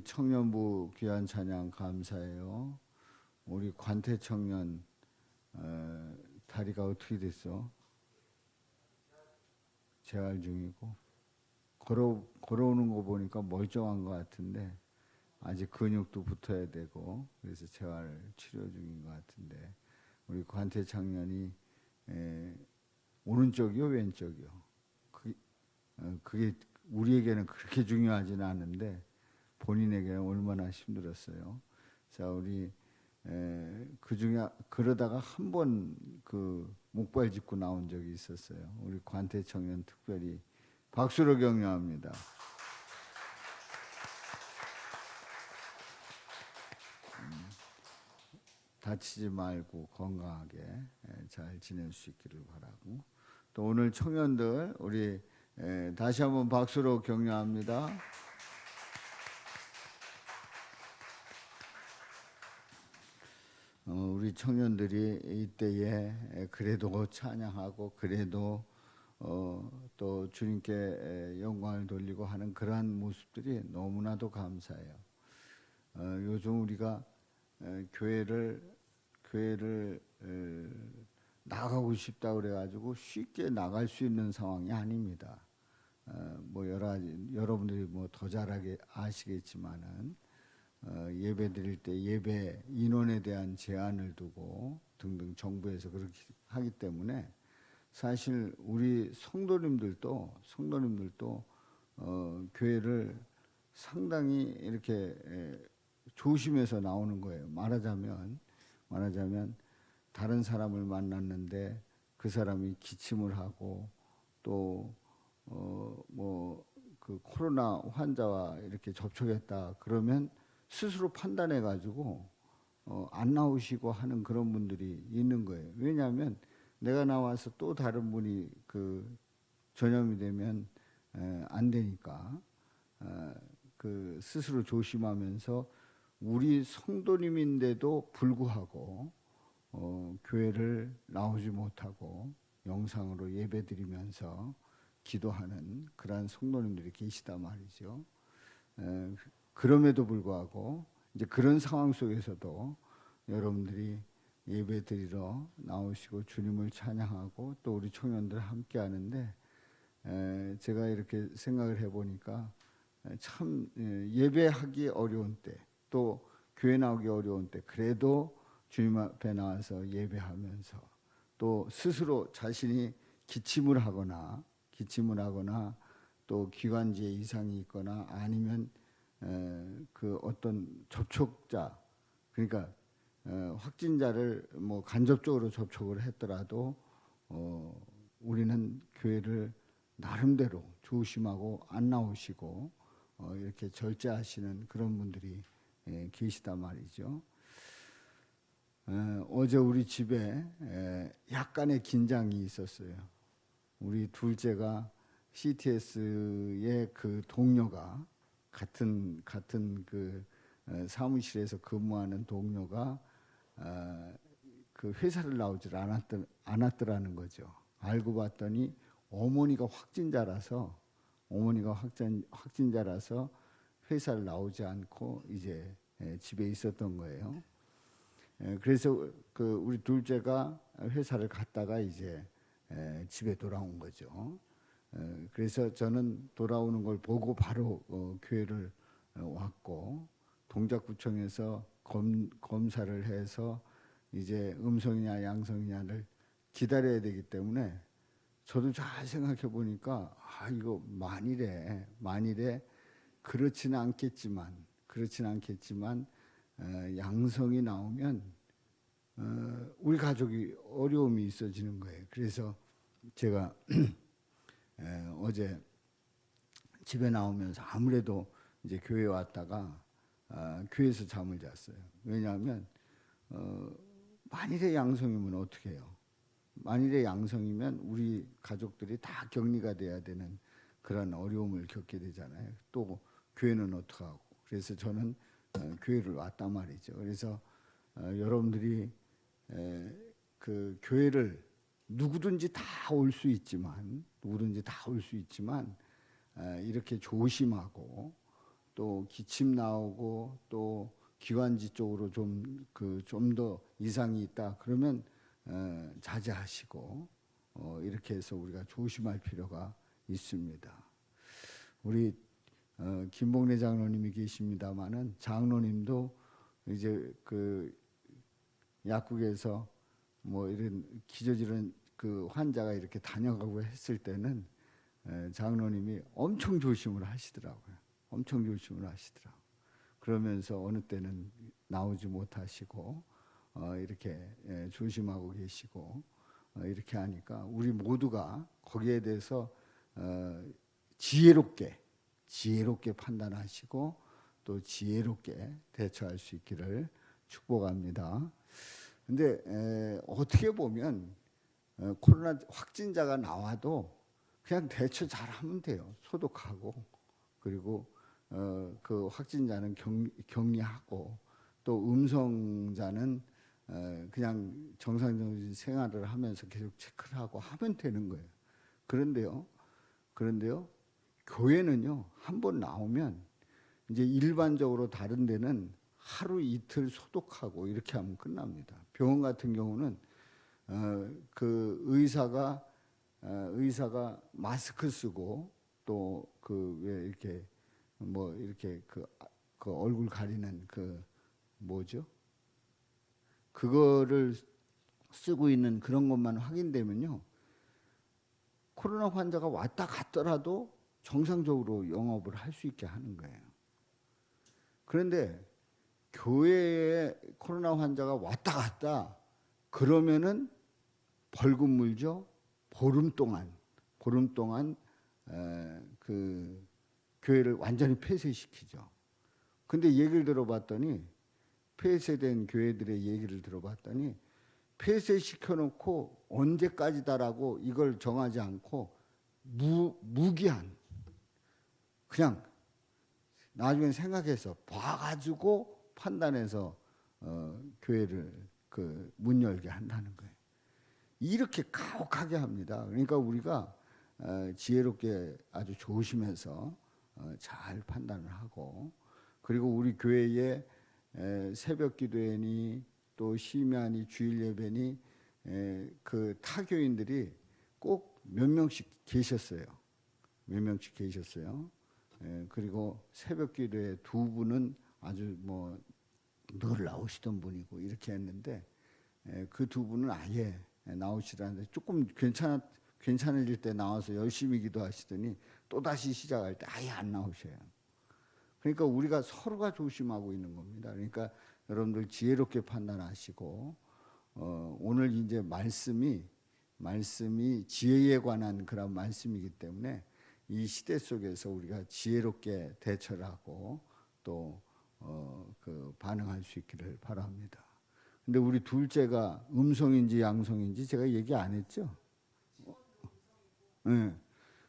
청년부 귀한 찬양 감사해요. 우리 관태 청년 다리가 어떻게 됐어? 재활 중이고 걸어오는 거 보니까 멀쩡한 것 같은데 아직 근육도 붙어야 되고 그래서 재활 치료 중인 것 같은데 우리 관태 청년이 오른쪽이요 왼쪽이요? 그게 우리에게는 그렇게 중요하지는 않은데 본인에게는 얼마나 힘들었어요. 자, 우리 그 중에 그러다가 한 번 그 목발 짚고 나온 적이 있었어요. 우리 관태 청년 특별히 박수로 격려합니다. 다치지 말고 건강하게 잘 지낼 수 있기를 바라고 또 오늘 청년들 우리 다시 한번 박수로 격려합니다. 우리 청년들이 이때에 그래도 찬양하고 그래도 또 주님께 영광을 돌리고 하는 그러한 모습들이 너무나도 감사해요. 요즘 우리가 교회를 나가고 싶다 그래가지고 쉽게 나갈 수 있는 상황이 아닙니다. 뭐 여러분들이 뭐 더 잘 아시겠지만은 예배 드릴 때 예배 인원에 대한 제한을 두고 등등 정부에서 그렇게 하기 때문에 사실 우리 성도님들도 교회를 상당히 이렇게 조심해서 나오는 거예요. 말하자면 다른 사람을 만났는데 그 사람이 기침을 하고 또 뭐 그 코로나 환자와 이렇게 접촉했다 그러면 스스로 판단해 가지고 안 나오시고 하는 그런 분들이 있는 거예요. 왜냐하면 내가 나와서 또 다른 분이 그 전염이 되면 안 되니까 그 스스로 조심하면서 우리 성도님인데도 불구하고 교회를 나오지 못하고 영상으로 예배드리면서 기도하는 그러한 성도님들이 계시단 말이죠. 그럼에도 불구하고 이제 그런 상황 속에서도 여러분들이 예배 드리러 나오시고 주님을 찬양하고 또 우리 청년들 함께 하는데 제가 이렇게 생각을 해보니까 참 예배하기 어려운 때 또 교회 나오기 어려운 때 그래도 주님 앞에 나와서 예배하면서 또 스스로 자신이 기침을 하거나 또 기관지에 이상이 있거나 아니면 그 어떤 접촉자 그러니까 확진자를 뭐 간접적으로 접촉을 했더라도 우리는 교회를 나름대로 조심하고 안 나오시고 이렇게 절제하시는 그런 분들이 계시단 말이죠. 어제 우리 집에 약간의 긴장이 있었어요. 우리 둘째가 CTS의 그 동료가 같은 그 사무실에서 근무하는 동료가 그 회사를 나오질 않았더라는 거죠. 알고 봤더니 어머니가 확진자라서 회사를 나오지 않고 이제 집에 있었던 거예요. 그래서 그 우리 둘째가 회사를 갔다가 이제 집에 돌아온 거죠. 그래서 저는 돌아오는 걸 보고 바로 교회를 왔고 동작구청에서 검사를 해서 이제 음성이냐 양성이냐를 기다려야 되기 때문에 저도 잘 생각해 보니까 이거 만일에 그렇지는 않겠지만 양성이 나오면 우리 가족이 어려움이 있어지는 거예요. 그래서 제가 어제 집에 나오면서 아무래도 이제 교회 왔다가 교회에서 잠을 잤어요. 왜냐하면 만일에 양성이면 어떻게 해요? 만일에 양성이면 우리 가족들이 다 격리가 돼야 되는 그런 어려움을 겪게 되잖아요. 또 교회는 어떡하고. 그래서 저는 교회를 왔단 말이죠. 그래서 여러분들이 그 교회를 누구든지 다 올 수 있지만 이렇게 조심하고 또 기침 나오고 또 기관지 쪽으로 좀 더 이상이 있다 그러면 자제하시고 이렇게 해서 우리가 조심할 필요가 있습니다. 우리 김봉래 장로님이 계십니다마는 장로님도 이제 그 약국에서 뭐 이런 기저질환 그 환자가 이렇게 다녀가고 했을 때는 장로님이 엄청 조심을 하시더라고요. 엄청 조심을 하시더라고요. 그러면서 어느 때는 나오지 못하시고 이렇게 조심하고 계시고 이렇게 하니까 우리 모두가 거기에 대해서 지혜롭게 판단하시고 또 지혜롭게 대처할 수 있기를 축복합니다. 근데 어떻게 보면 코로나 확진자가 나와도 그냥 대처 잘하면 돼요. 소독하고 그리고 그 확진자는 격리하고 또 음성자는 그냥 정상적인 생활을 하면서 계속 체크를 하고 하면 되는 거예요. 그런데요, 교회는요, 한 번 나오면 이제 일반적으로 다른 데는 하루 이틀 소독하고 이렇게 하면 끝납니다. 병원 같은 경우는 그 의사가 마스크 쓰고 또 그 왜 이렇게 뭐 이렇게 그 얼굴 가리는 그 뭐죠? 그거를 쓰고 있는 그런 것만 확인되면요, 코로나 환자가 왔다 갔더라도 정상적으로 영업을 할 수 있게 하는 거예요. 그런데 교회에 코로나 환자가 왔다 갔다 그러면은 벌금 물죠. 보름 동안 그 교회를 완전히 폐쇄시키죠. 근데 얘기를 들어봤더니 폐쇄된 교회들의 얘기를 들어봤더니 폐쇄시켜놓고 언제까지다라고 이걸 정하지 않고 무기한 그냥 나중에 생각해서 봐가지고 판단해서 교회를 그 문 열게 한다는 거예요. 이렇게 가혹하게 합니다. 그러니까 우리가 지혜롭게 아주 조심해서 잘 판단을 하고 그리고 우리 교회에 새벽 기도회니 또 심야니 주일 예배니 그 타교인들이 꼭 몇 명씩 계셨어요. 그리고 새벽 기도회 두 분은 아주 뭐 늘 나오시던 분이고 이렇게 했는데 그 두 분은 아예 나오시라는데 조금 괜찮을 때 나와서 열심히 기도하시더니 또 다시 시작할 때 아예 안 나오셔요. 그러니까 우리가 서로가 조심하고 있는 겁니다. 그러니까 여러분들 지혜롭게 판단하시고 오늘 이제 말씀이 지혜에 관한 그런 말씀이기 때문에 이 시대 속에서 우리가 지혜롭게 대처를 하고 또 그 반응할 수 있기를 바랍니다. 근데 우리 둘째가 음성인지 양성인지 제가 얘기 안 했죠? 네.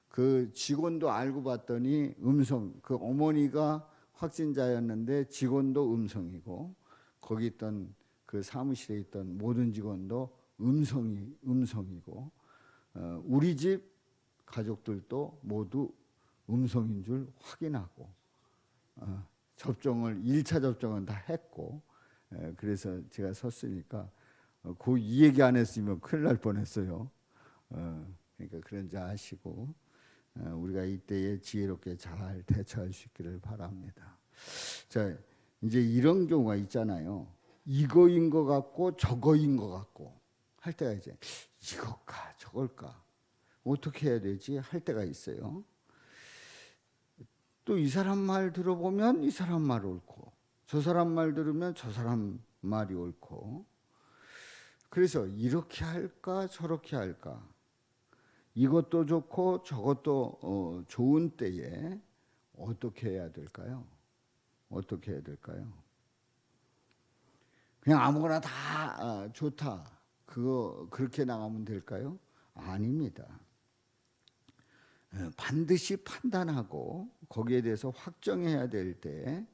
그 직원도 알고 봤더니 음성, 그 어머니가 확진자였는데 직원도 음성이고 거기 있던 그 사무실에 있던 모든 직원도 음성이고 우리 집 가족들도 모두 음성인 줄 확인하고 접종을 1차 접종은 다 했고 그래서 제가 섰으니까 그 이 얘기 안 했으면 큰일 날 뻔했어요. 그러니까 그런 자 아시고 우리가 이때에 지혜롭게 잘 대처할 수 있기를 바랍니다. 자, 이제 이런 경우가 있잖아요. 이거인 것 같고 저거인 것 같고 할 때가 이제 이걸까 저걸까 어떻게 해야 되지 할 때가 있어요. 또 이 사람 말 들어보면 이 사람 말 옳고 저 사람 말 들으면 저 사람 말이 옳고 그래서 이렇게 할까 저렇게 할까 이것도 좋고 저것도 좋은 때에 어떻게 해야 될까요? 어떻게 해야 될까요? 그냥 아무거나 다 좋다. 그렇게 나가면 될까요? 아닙니다. 반드시 판단하고 거기에 대해서 확정해야 될 때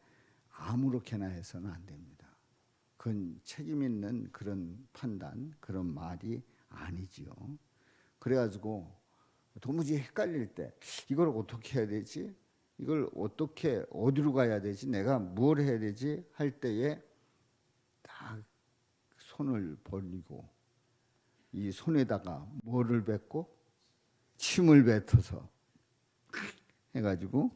아무렇게나 해서는 안 됩니다. 그건 책임 있는 그런 판단, 그런 말이 아니지요. 그래가지고 도무지 헷갈릴 때 이걸 어떻게 해야 되지? 이걸 어떻게 어디로 가야 되지? 내가 뭘 해야 되지? 할 때에 딱 손을 벌리고 이 손에다가 뭐를 뱉고 침을 뱉어서 해가지고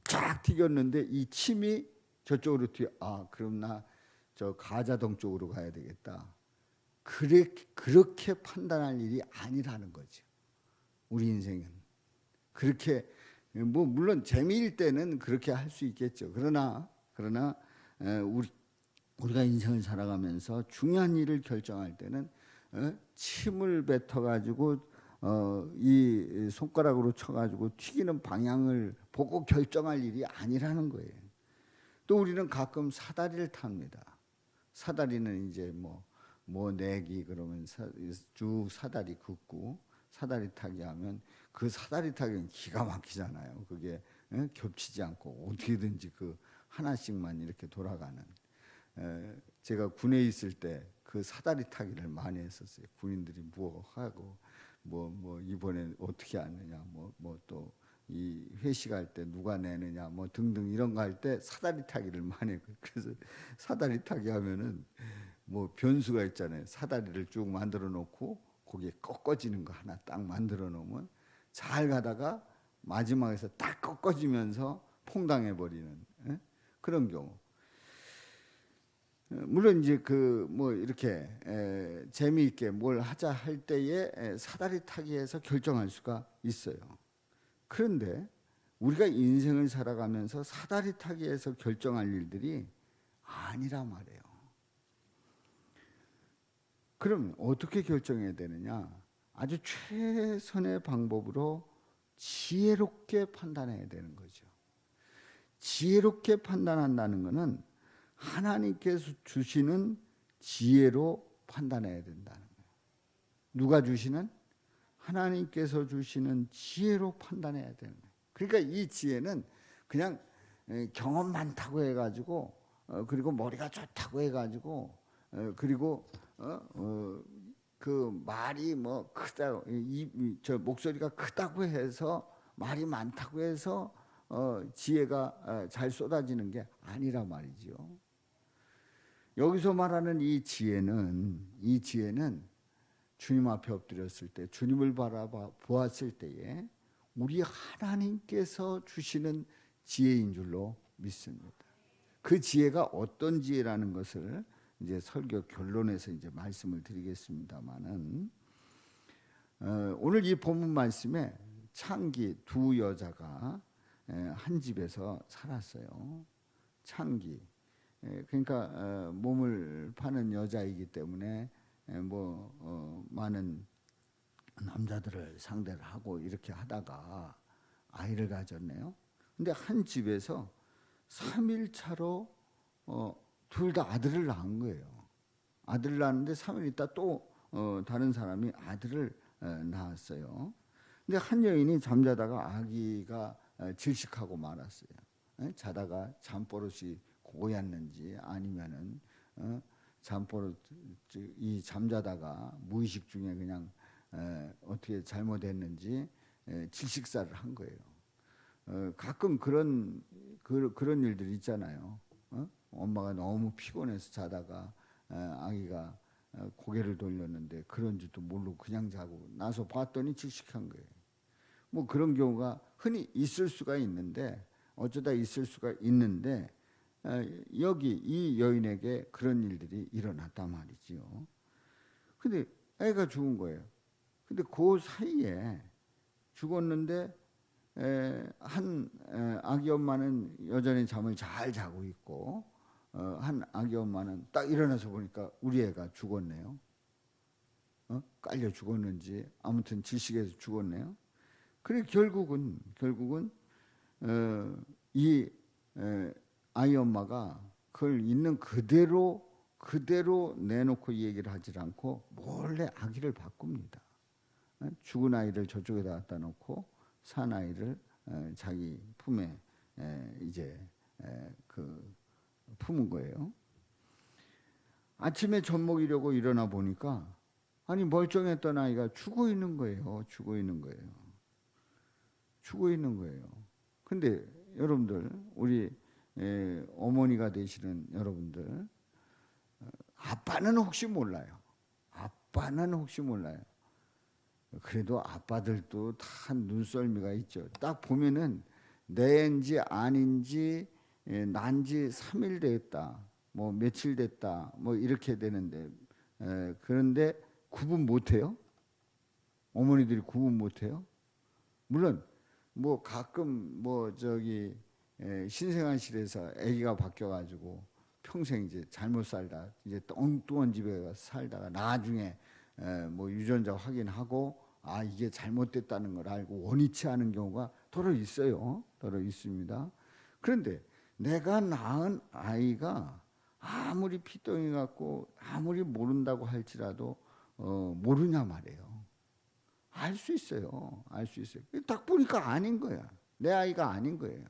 쫙 튀겼는데 이 침이 저쪽으로 튀어. 아, 그럼 나 저 가자동 쪽으로 가야 되겠다. 그렇게 판단할 일이 아니라는 거죠. 우리 인생은 그렇게 뭐 물론 재미일 때는 그렇게 할 수 있겠죠. 그러나 우리가 인생을 살아가면서 중요한 일을 결정할 때는 침을 뱉어가지고 이 손가락으로 쳐가지고 튀기는 방향을 보고 결정할 일이 아니라는 거예요. 또 우리는 가끔 사다리를 탑니다. 사다리는 이제 뭐 내기 그러면 쭉 사다리 긋고 사다리 타기 하면 그 사다리 타기는 기가 막히잖아요. 그게 겹치지 않고 어떻게든지 그 하나씩만 이렇게 돌아가는. 제가 군에 있을 때 그 사다리 타기를 많이 했었어요. 군인들이 뭐 하고 뭐 이번에 어떻게 하느냐 뭐 또 이 회식할 때 누가 내느냐 뭐 등등 이런 거 할 때 사다리 타기를 많이 했고 그래서 사다리 타기 하면은 뭐 변수가 있잖아요. 사다리를 쭉 만들어 놓고 거기에 꺾어지는 거 하나 딱 만들어 놓으면 잘 가다가 마지막에서 딱 꺾어지면서 퐁당해 버리는 그런 경우. 물론 이제 그 뭐 이렇게 재미있게 뭘 하자 할 때에 사다리 타기에서 결정할 수가 있어요. 그런데 우리가 인생을 살아가면서 사다리 타기에서 결정할 일들이 아니라 말이에요. 그럼 어떻게 결정해야 되느냐? 아주 최선의 방법으로 지혜롭게 판단해야 되는 거죠. 지혜롭게 판단한다는 것은 하나님께서 주시는 지혜로 판단해야 된다는 거예요. 누가 주시는? 하나님께서 주시는 지혜로 판단해야 되는 거예요. 그러니까 이 지혜는 그냥 경험 많다고 해가지고 그리고 머리가 좋다고 해가지고 그리고 그 말이 뭐 크다, 저 목소리가 크다고 해서 말이 많다고 해서 지혜가 잘 쏟아지는 게 아니라 말이죠. 여기서 말하는 이 지혜는 주님 앞에 엎드렸을 때, 주님을 바라보았을 때에 우리 하나님께서 주시는 지혜인 줄로 믿습니다. 그 지혜가 어떤 지혜라는 것을 이제 설교 결론에서 이제 말씀을 드리겠습니다만은 오늘 이 본문 말씀에 창기 두 여자가 한 집에서 살았어요. 창기 그러니까 몸을 파는 여자이기 때문에 많은 남자들을 상대를 하고 이렇게 하다가 아이를 가졌네요. 근데 한 집에서 3일 차로 둘 다 아들을 낳은 거예요. 아들을 낳았는데 3일 있다 또 다른 사람이 아들을 낳았어요. 근데 한 여인이 잠자다가 아기가 질식하고 말았어요. 자다가 잠버릇이 고였는지 아니면은 잠버릇 이 잠자다가 무의식 중에 그냥 어떻게 잘못했는지 질식사를 한 거예요. 가끔 그런 일들이 있잖아요. 엄마가 너무 피곤해서 자다가 아기가 고개를 돌렸는데 그런지도 모르고 그냥 자고 나서 봤더니 질식한 거예요. 뭐 그런 경우가 흔히 있을 수가 있는데 어쩌다 있을 수가 있는데 여기 이 여인에게 그런 일들이 일어났단 말이지요. 근데 애가 죽은 거예요. 근데 그 사이에 죽었는데 한 아기 엄마는 여전히 잠을 잘 자고 있고 한 아기 엄마는 딱 일어나서 보니까 우리 애가 죽었네요. 깔려 죽었는지 아무튼 질식해서 죽었네요. 그래 결국은 이 아이 엄마가 그걸 있는 그대로 내놓고 얘기를 하지 않고 몰래 아기를 바꿉니다. 죽은 아이를 저쪽에다 갖다 놓고 산 아이를 자기 품에 이제 그 품은 거예요. 아침에 젖 먹이려고 일어나 보니까 아니 멀쩡했던 아이가 죽어 있는 거예요. 근데 여러분들, 우리 어머니가 되시는 여러분들, 아빠는 혹시 몰라요. 아빠는 혹시 몰라요. 그래도 아빠들도 다 눈썰미가 있죠. 딱 보면은 내인지 아닌지 난지 3일 됐다, 뭐 며칠 됐다, 뭐 이렇게 되는데, 그런데 구분 못해요? 어머니들이 구분 못해요? 물론 뭐 가끔 뭐 저기 신생아실에서 아기가 바뀌어가지고 평생 이제 잘못 살다 이제 엉뚱한 집에 가서 살다가 나중에 뭐 유전자 확인하고 아 이게 잘못됐다는 걸 알고 원위치 않은 경우가 더러 있어요. 더러 있습니다. 그런데 내가 낳은 아이가 아무리 피덩이 같고 아무리 모른다고 할지라도 모르냐 말이에요. 알 수 있어요. 알 수 있어요. 딱 보니까 아닌 거야. 내 아이가 아닌 거예요.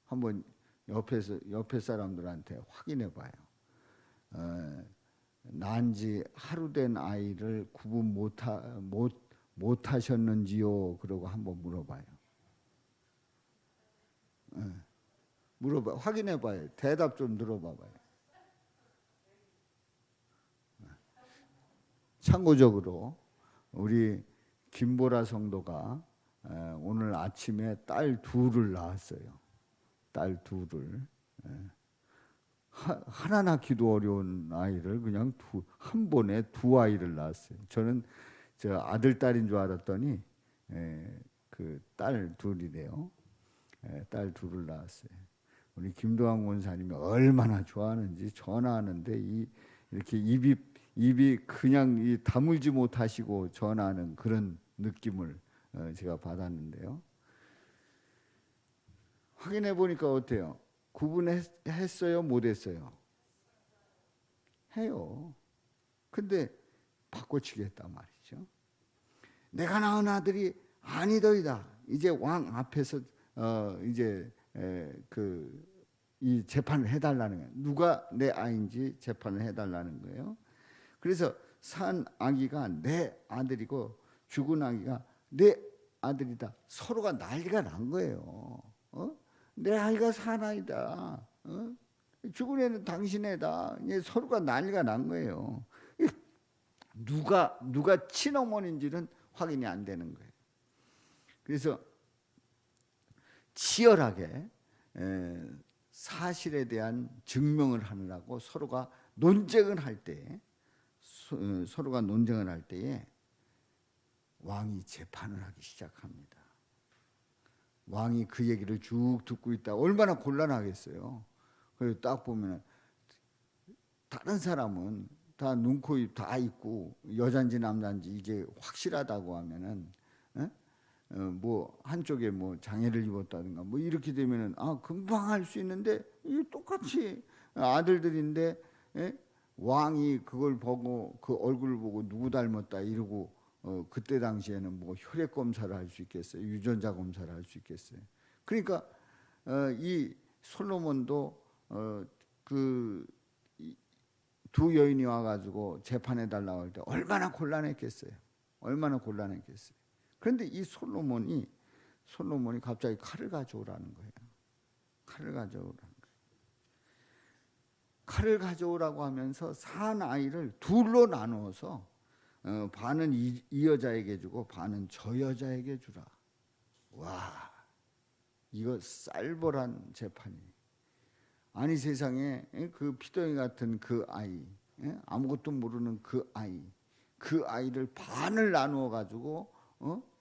한번 옆에 사람들한테 확인해 봐요. 난 지 하루 된 아이를 구분 못 하셨는지요? 그러고 한번 물어봐요. 물어봐, 확인해 봐요. 대답 좀 들어봐 봐요. 참고적으로 우리 김보라 성도가 오늘 아침에 딸 둘을 낳았어요. 딸 둘을. 하나 낳기도 어려운 아이를 그냥 한 번에 두 아이를 낳았어요. 저는 저 아들 딸인 줄 알았더니 그 딸 둘이래요. 딸 둘을 낳았어요. 우리 김도환 권사님이 얼마나 좋아하는지 전화하는데 이렇게 입이 그냥 다물지 못하시고 전하는 그런 느낌을 제가 받았는데요. 확인해 보니까 어때요? 구분했어요? 못했어요? 해요. 근데 바꿔치기 했단 말이죠. 내가 낳은 아들이 아니더이다. 이제 왕 앞에서 이제 이 재판을 해달라는 거예요. 누가 내 아이인지 재판을 해달라는 거예요. 그래서 산 아기가 내 아들이고 죽은 아기가 내 아들이다. 서로가 난리가 난 거예요. 내 아이가 산 아이다. 죽은 애는 당신 애다. 서로가 난리가 난 거예요. 누가 친어머니인지는 확인이 안 되는 거예요. 그래서 치열하게 사실에 대한 증명을 하느라고 서로가 논쟁을 할 때에 왕이 재판을 하기 시작합니다. 왕이 그 얘기를 쭉 듣고 있다 얼마나 곤란하겠어요. 그래서 딱 보면 다른 사람은 다 눈, 코, 입 다 있고 여잔지 남잔지 이게 확실하다고 하면은 뭐 한쪽에 뭐 장애를 입었다든가 뭐 이렇게 되면은 금방 할 수 있는데 이 똑같이 아들들인데 왕이 그걸 보고 그 얼굴을 보고 누구 닮았다 이러고 그때 당시에는 뭐 혈액 검사를 할 수 있겠어요? 유전자 검사를 할 수 있겠어요? 그러니까 이 솔로몬도 그 두 여인이 와가지고 재판해 달라고 할 때 얼마나 곤란했겠어요? 얼마나 곤란했겠어요? 그런데 이 솔로몬이 갑자기 칼을 가져오라는 거예요. 칼을 가져오라는 거예요. 칼을 가져오라고 하면서 산 아이를 둘로 나누어서 반은 이 여자에게 주고 반은 저 여자에게 주라. 와, 이거 쌀벌한 재판이. 아니 세상에 그 피덩이 같은 그 아이, 아무것도 모르는 그 아이를 반을 나누어 가지고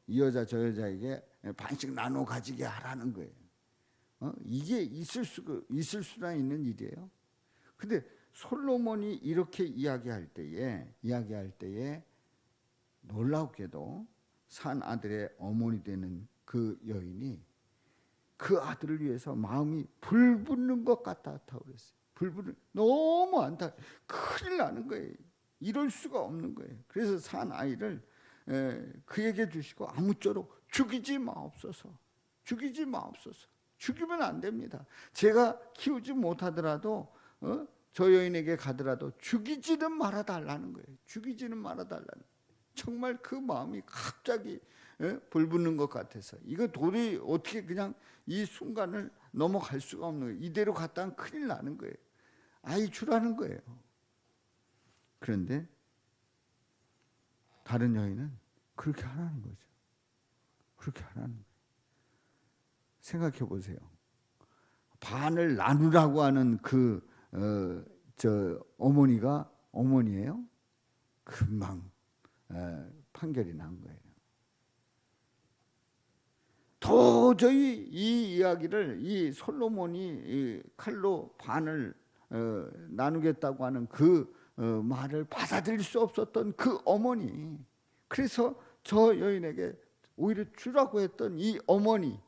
이 여자 저 여자에게 반씩 나눠 가지게 하라는 거예요. 이게 있을 수나 있는 일이에요. 근데 솔로몬이 이렇게 이야기할 때에 놀랍게도 산 아들의 어머니 되는 그 여인이 그 아들을 위해서 마음이 불붙는 것 같았다고 그랬어요. 너무 안타, 큰일 나는 거예요. 이럴 수가 없는 거예요. 그래서 산 아이를 그에게 주시고 아무쪼록 죽이지 마옵소서. 죽이면 안 됩니다. 제가 키우지 못하더라도 저 여인에게 가더라도 죽이지는 말아달라는 거예요. 정말 그 마음이 갑자기 불붙는 것 같아서 이거 도저히 어떻게 그냥 이 순간을 넘어갈 수가 없는 거예요. 이대로 갔다간 큰일 나는 거예요. 아이 주라는 거예요. 그런데 다른 여인은 그렇게 하라는 거죠. 그렇게 하라는 거예요. 생각해 보세요. 반을 나누라고 하는 어머니가 어머니예요? 금방 판결이 난 거예요. 도저히 이 이야기를 이 솔로몬이 칼로 반을 나누겠다고 하는 그 말을 받아들일 수 없었던 그 어머니, 그래서 저 여인에게 오히려 주라고 했던 이 어머니,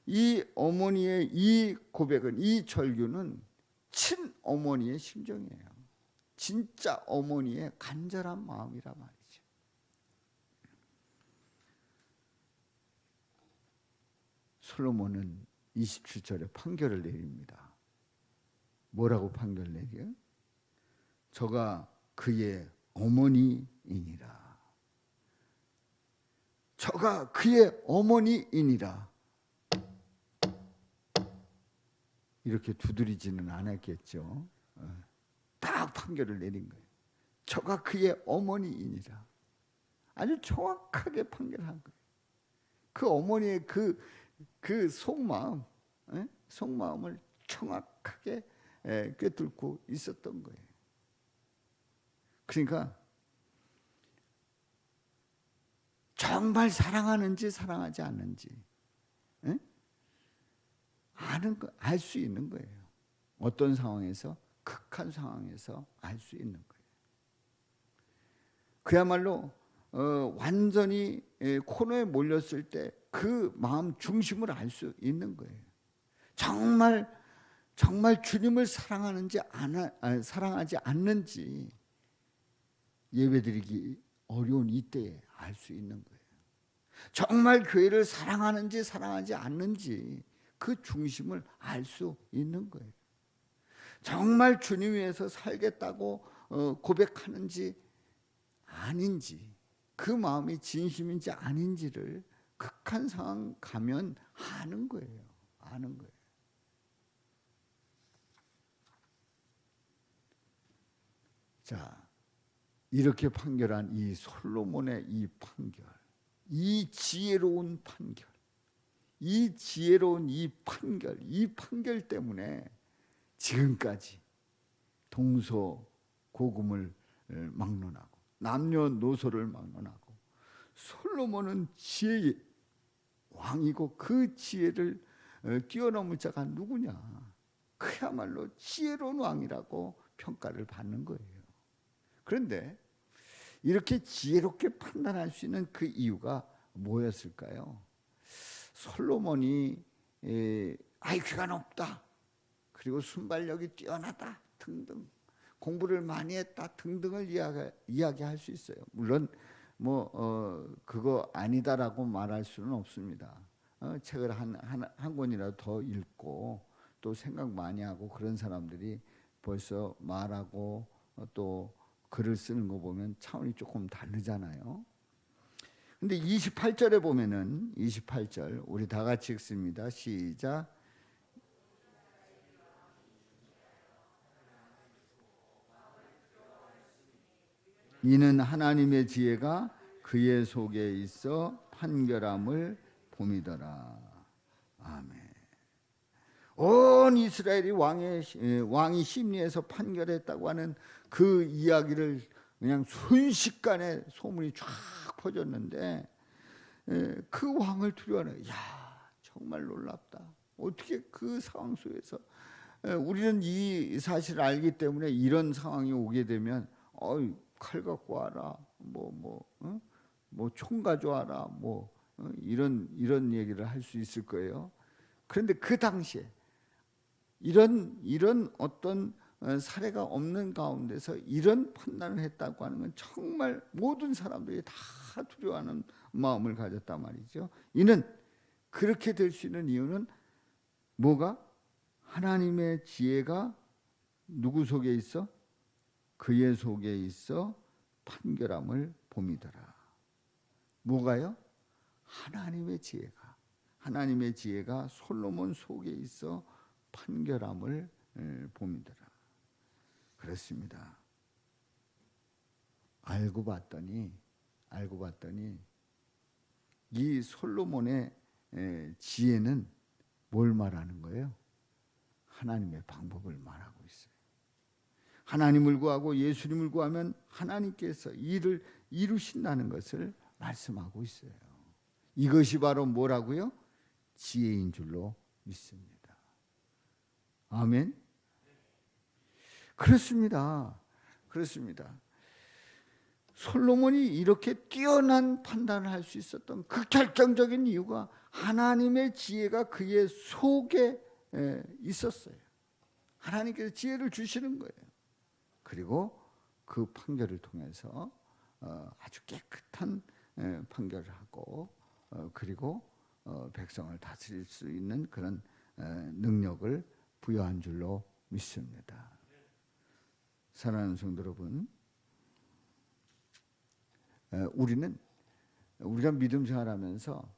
이 어머니의 이 고백은, 이 절규는 친어머니의 심정이에요. 진짜 어머니의 간절한 마음이란 말이죠. 솔로몬은 27절에 판결을 내립니다. 뭐라고 판결을 내려요? 저가 그의 어머니이니라. 저가 그의 어머니이니라. 이렇게 두드리지는 않았겠죠. 딱 판결을 내린 거예요. 저가 그의 어머니이니라. 아주 정확하게 판결한 거예요. 그 어머니의 그 속마음, 속마음을 정확하게 꿰뚫고 있었던 거예요. 그러니까 정말 사랑하는지 사랑하지 않는지 알 수 있는 거예요. 어떤 상황에서, 극한 상황에서 알 수 있는 거예요. 그야말로 완전히 코너에 몰렸을 때 그 마음 중심을 알 수 있는 거예요. 정말 주님을 사랑하지 않는지 예배드리기 어려운 이때에 알 수 있는 거예요. 정말 교회를 사랑하는지 사랑하지 않는지 그 중심을 알 수 있는 거예요. 정말 주님 위해서 살겠다고 고백하는지 아닌지, 그 마음이 진심인지 아닌지를 극한 상황 가면 아는 거예요. 아는 거예요. 자, 이렇게 판결한 이 솔로몬의 이 판결, 이 지혜로운 판결, 이 지혜로운 이 판결 때문에 지금까지 동서고금을 막론하고 남녀노소를 막론하고 솔로몬은 지혜의 왕이고 그 지혜를 뛰어넘을 자가 누구냐? 그야말로 지혜로운 왕이라고 평가를 받는 거예요. 그런데 이렇게 지혜롭게 판단할 수 있는 그 이유가 뭐였을까요? 솔로몬이 IQ가 높다, 그리고 순발력이 뛰어나다 등등, 공부를 많이 했다 등등을 이야기할 수 있어요. 물론 그거 아니다라고 말할 수는 없습니다. 책을 한 권이라도 더 읽고 또 생각 많이 하고 그런 사람들이 벌써 말하고 또 글을 쓰는 거 보면 차원이 조금 다르잖아요. 근데 28절에 보면은 28절 우리 다 같이 읽습니다. 시작. 이는 하나님의 지혜가 그의 속에 있어 판결함을 봄이더라. 아멘. 온 이스라엘이 왕이 심리에서 판결했다고 하는 그 이야기를 그냥 순식간에 소문이 쫙 퍼졌는데 그 왕을 두려워하는, 야 정말 놀랍다. 어떻게 그 상황 속에서 우리는 이 사실을 알기 때문에 이런 상황이 오게 되면 칼 갖고 와라, 총 가져와라, 이런 얘기를 할 수 있을 거예요. 그런데 그 당시에 이런 어떤 사례가 없는 가운데서 이런 판단을 했다고 하는 건 정말 모든 사람들이 다 두려워하는 마음을 가졌단 말이죠. 이는 그렇게 될 수 있는 이유는 뭐가? 하나님의 지혜가 누구 속에 있어? 그의 속에 있어 판결함을 봄이더라. 뭐가요? 하나님의 지혜가 솔로몬 속에 있어 판결함을 봅니다. 그렇습니다. 알고 봤더니 이 솔로몬의 지혜는 뭘 말하는 거예요? 하나님의 방법을 말하고 있어요. 하나님을 구하고 예수님을 구하면 하나님께서 일을 이루신다는 것을 말씀하고 있어요. 이것이 바로 뭐라고요? 지혜인 줄로 믿습니다. 아멘. 그렇습니다. 솔로몬이 이렇게 뛰어난 판단을 할 수 있었던 그 결정적인 이유가 하나님의 지혜가 그의 속에 있었어요. 하나님께서 지혜를 주시는 거예요. 그리고 그 판결을 통해서 아주 깨끗한 판결을 하고 그리고 백성을 다스릴 수 있는 그런 능력을 부여한 줄로 믿습니다. 사랑하는 성도 여러분, 우리가 믿음 생활하면서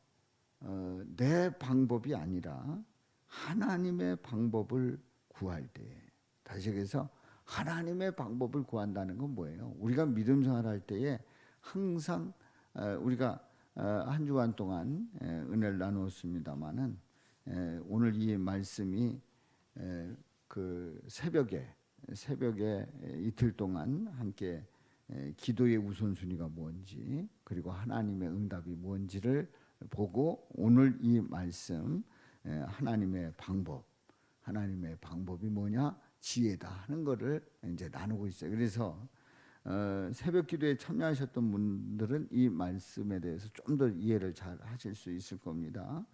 내 방법이 아니라 하나님의 방법을 구할 때, 다시 얘기해서 하나님의 방법을 구한다는 건 뭐예요? 우리가 믿음 생활할 때에 항상 우리가 한 주간 동안 은혜를 나누었습니다마는 오늘 이 말씀이 그 새벽에 이틀 동안 함께 기도의 우선순위가 뭔지 그리고 하나님의 응답이 뭔지를 보고 오늘 이 말씀 하나님의 방법이 뭐냐? 지혜다 하는 거를 이제 나누고 있어요. 그래서 새벽 기도에 참여하셨던 분들은 이 말씀에 대해서 좀 더 이해를 잘 하실 수 있을 겁니다.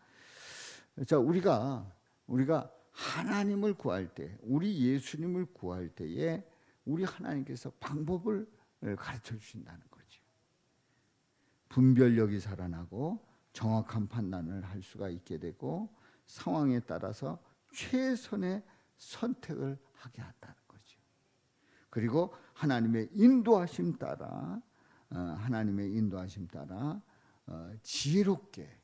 자, 우리가 하나님을 구할 때, 우리 예수님을 구할 때에 우리 하나님께서 방법을 가르쳐 주신다는 거죠. 분별력이 살아나고 정확한 판단을 할 수가 있게 되고 상황에 따라서 최선의 선택을 하게 한다는 거죠. 그리고 하나님의 인도하심 따라 지혜롭게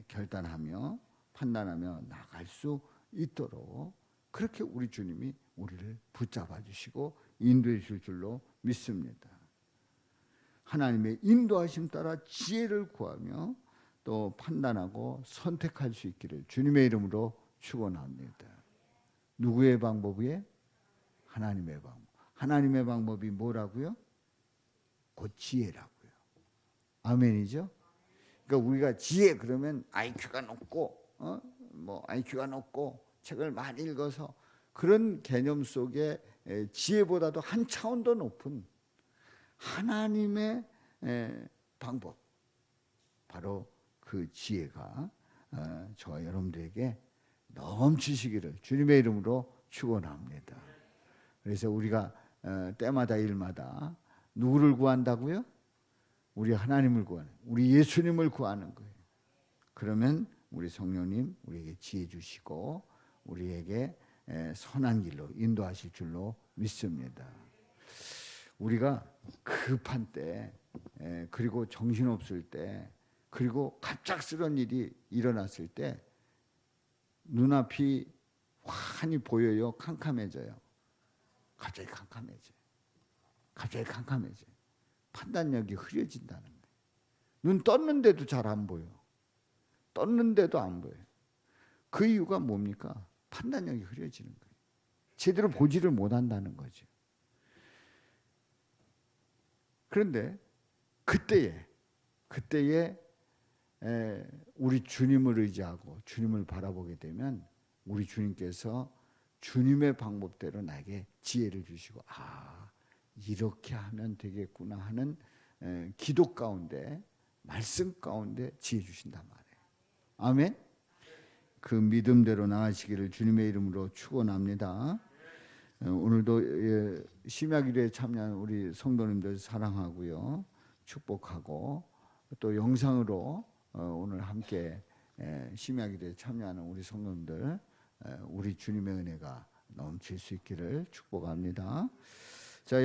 결단하며 판단하며 나갈 수 있도록 그렇게 우리 주님이 우리를 붙잡아 주시고 인도해 주실 줄로 믿습니다. 하나님의 인도하심 따라 지혜를 구하며 또 판단하고 선택할 수 있기를 주님의 이름으로 축원합니다. 누구의 방법이에요? 하나님의 방법. 하나님의 방법이 뭐라고요? 곧 지혜라고요. 아멘이죠? 그러니까 우리가 지혜 그러면 IQ가 높고 책을 많이 읽어서 그런 개념 속에 지혜보다도 한 차원 더 높은 하나님의 방법, 바로 그 지혜가 저와 여러분들에게 넘치시기를 주님의 이름으로 축원합니다. 그래서 우리가 때마다 일마다 누구를 구한다고요? 우리 하나님을 구하는, 우리 예수님을 구하는 거예요. 그러면 우리 성령님 우리에게 지혜 주시고 우리에게 선한 길로 인도하실 줄로 믿습니다. 우리가 급한 때, 그리고 정신없을 때, 그리고 갑작스러운 일이 일어났을 때 눈앞이 환히 보여요? 캄캄해져요? 갑자기 캄캄해져요. 판단력이 흐려진다는 거예요. 눈 떴는데도 잘 안 보여. 그 이유가 뭡니까? 판단력이 흐려지는 거예요. 제대로 보지를 못한다는 거죠. 그런데 그때에 우리 주님을 의지하고 주님을 바라보게 되면 우리 주님께서 주님의 방법대로 나에게 지혜를 주시고 이렇게 하면 되겠구나 하는 기도 가운데 말씀 가운데 지혜 주신단 말이에요. 아멘. 그 믿음대로 나아지기를 주님의 이름으로 축원합니다. 오늘도 심야기도에 참여한 우리 성도님들 사랑하고요, 축복하고 또 영상으로 오늘 함께 심야기도에 참여하는 우리 성도님들 우리 주님의 은혜가 넘칠 수 있기를 축복합니다. 자,